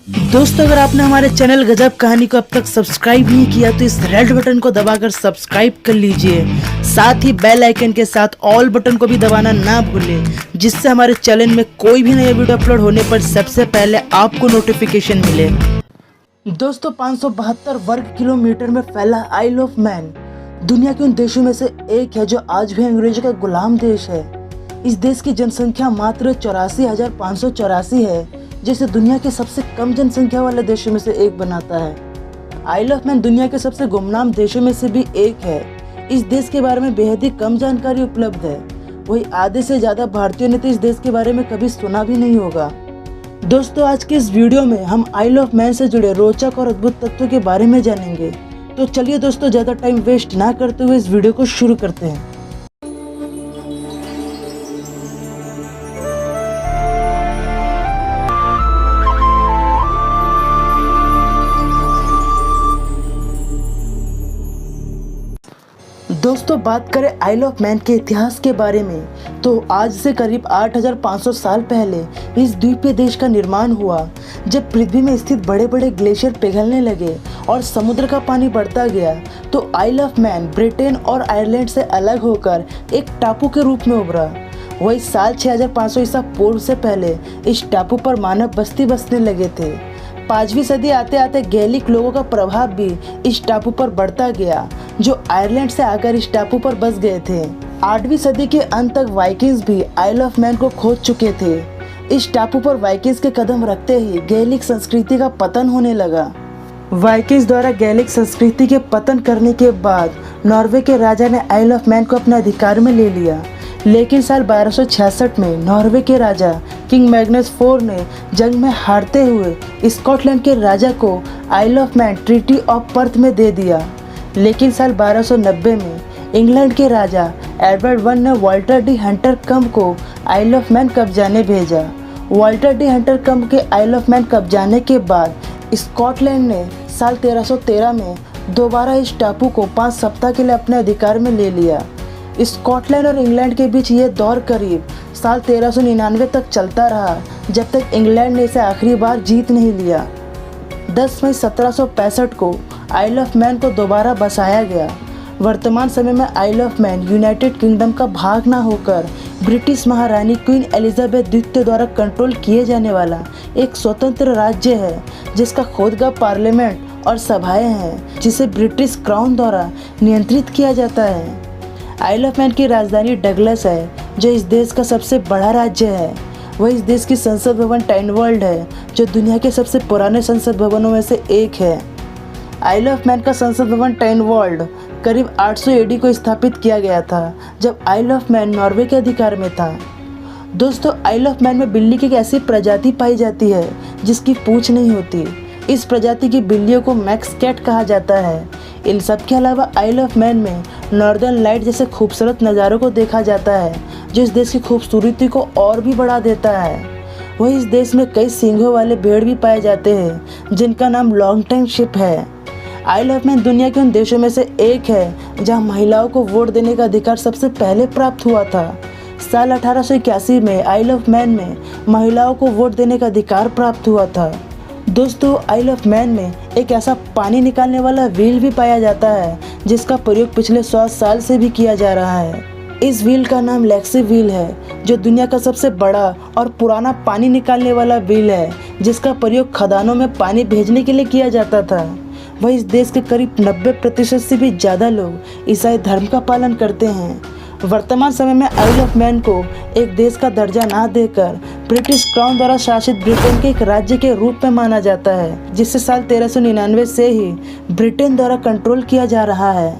दोस्तों, अगर आपने हमारे चैनल गजब कहानी को अब तक सब्सक्राइब नहीं किया तो इस रेड बटन को दबाकर सब्सक्राइब कर लीजिए। साथ ही बेल आइकन के साथ ऑल बटन को भी दबाना ना भूलें, जिससे हमारे चैनल में कोई भी नया वीडियो अपलोड होने पर सबसे पहले आपको नोटिफिकेशन मिले। दोस्तों, 572 वर्ग किलोमीटर में फैला आइल ऑफ मैन दुनिया के उन देशों में से एक है जो आज भी अंग्रेजों का गुलाम देश है। इस देश की जनसंख्या मात्र 84,584 है, जिसे दुनिया के सबसे कम जनसंख्या वाले देशों में से एक बनाता है। आइल ऑफ मैन दुनिया के सबसे गुमनाम देशों में से भी एक है। इस देश के बारे में बेहद ही कम जानकारी उपलब्ध है। वही आधे से ज़्यादा भारतीयों ने तो इस देश के बारे में कभी सुना भी नहीं होगा। दोस्तों, आज के इस वीडियो में हम आइल ऑफ मैन से जुड़े रोचक और अद्भुत तथ्यों के बारे में जानेंगे। तो चलिए दोस्तों, ज़्यादा टाइम वेस्ट ना करते हुए इस वीडियो को शुरू करते हैं। दोस्तों, बात करें आइल ऑफ मैन के इतिहास के बारे में तो आज से करीब 8,500 साल पहले इस द्वीपीय देश का निर्माण हुआ। जब पृथ्वी में स्थित बड़े बड़े ग्लेशियर पिघलने लगे और समुद्र का पानी बढ़ता गया तो आइल ऑफ मैन ब्रिटेन और आयरलैंड से अलग होकर एक टापू के रूप में उभरा। वही साल 6500 ईसा पूर्व से पहले इस टापू पर मानव बस्ती बसने लगे थे। 5वीं सदी आते आते गैलिक लोगों का प्रभाव भी इस टापू पर बढ़ता गया, जो आयरलैंड से आकर इस टापू पर बस गए थे। 8वीं सदी के अंत तक वाइकिंग्स भी आइल ऑफ मैन को खोज चुके थे। इस टापू पर वाइकिंग्स के कदम रखते ही गैलिक संस्कृति का पतन होने लगा। वाइकिंग्स द्वारा गैलिक संस्कृति के पतन करने के बाद नॉर्वे के राजा ने आइल ऑफ मैन को अपने अधिकार में ले लिया। लेकिन साल 1266 में नॉर्वे के राजा किंग मैग्नस 4 ने जंग में हारते हुए स्कॉटलैंड के राजा को Isle of Man Treaty of Perth में दे दिया। लेकिन साल 1290 में इंग्लैंड के राजा एडवर्ड वन ने वाल्टर डी हंटर कम्प को आइल ऑफ मैन कब्जाने भेजा। वाल्टर डी हंटर कम्प के आइल ऑफ मैन कब्जाने के बाद स्कॉटलैंड ने साल 1313 में दोबारा इस टापू को 5 सप्ताह के लिए अपने अधिकार में ले लिया। स्कॉटलैंड और इंग्लैंड के बीच ये दौर करीब साल 1399 तक चलता रहा, जब तक इंग्लैंड ने इसे आखिरी बार जीत नहीं लिया। 10 मई 1765 को आइल ऑफ मैन को दोबारा बसाया गया। वर्तमान समय में आइल ऑफ मैन यूनाइटेड किंगडम का भाग न होकर ब्रिटिश महारानी क्वीन एलिजाबेथ द्वितीय द्वारा कंट्रोल किए जाने वाला एक स्वतंत्र राज्य है, जिसका खुद का पार्लियामेंट और सभाएं हैं, जिसे ब्रिटिश क्राउन द्वारा नियंत्रित किया जाता है। आइल ऑफ मैन की राजधानी डगलस है, जो इस देश का सबसे बड़ा राज्य है। वह इस देश की संसद भवन टाइनवर्ल्ड है, जो दुनिया के सबसे पुराने संसद भवनों में से एक है। आइल ऑफ मैन का संसद भवन टाइनवर्ल्ड करीब 800 AD को स्थापित किया गया था, जब आइल ऑफ मैन नॉर्वे के अधिकार में था। दोस्तों, आइल ऑफ मैन में बिल्ली की एक ऐसी प्रजाति पाई जाती है जिसकी पूंछ नहीं होती। इस प्रजाति की बिल्लियों को मैक्स कैट कहा जाता है। इन सब के अलावा आइल ऑफ मैन में नॉर्दर्न लाइट जैसे खूबसूरत नज़ारों को देखा जाता है, जो इस देश की खूबसूरती को और भी बढ़ा देता है। वही इस देश में कई सींगों वाले भेड़ भी पाए जाते हैं, जिनका नाम लॉन्ग टाइम शिप है। आइल ऑफ मैन दुनिया के उन देशों में से एक है जहां महिलाओं को वोट देने का अधिकार सबसे पहले प्राप्त हुआ था। साल 1881 में आइल ऑफ मैन में महिलाओं को वोट देने का अधिकार प्राप्त हुआ था। दोस्तों, आइल ऑफ मैन में एक ऐसा पानी निकालने वाला व्हील भी पाया जाता है, जिसका प्रयोग पिछले 100 साल से भी किया जा रहा है। इस व्हील का नाम लेक्सी व्हील है, जो दुनिया का सबसे बड़ा और पुराना पानी निकालने वाला व्हील है, जिसका प्रयोग खदानों में पानी भेजने के लिए किया जाता था। वह इस देश के करीब 90% से भी ज़्यादा लोग ईसाई धर्म का पालन करते हैं। वर्तमान समय में आइल ऑफ मैन को एक देश का दर्जा ना देकर ब्रिटिश क्राउन द्वारा शासित ब्रिटेन के एक राज्य के रूप में माना जाता है, जिसे साल 1399 से ही ब्रिटेन द्वारा कंट्रोल किया जा रहा है।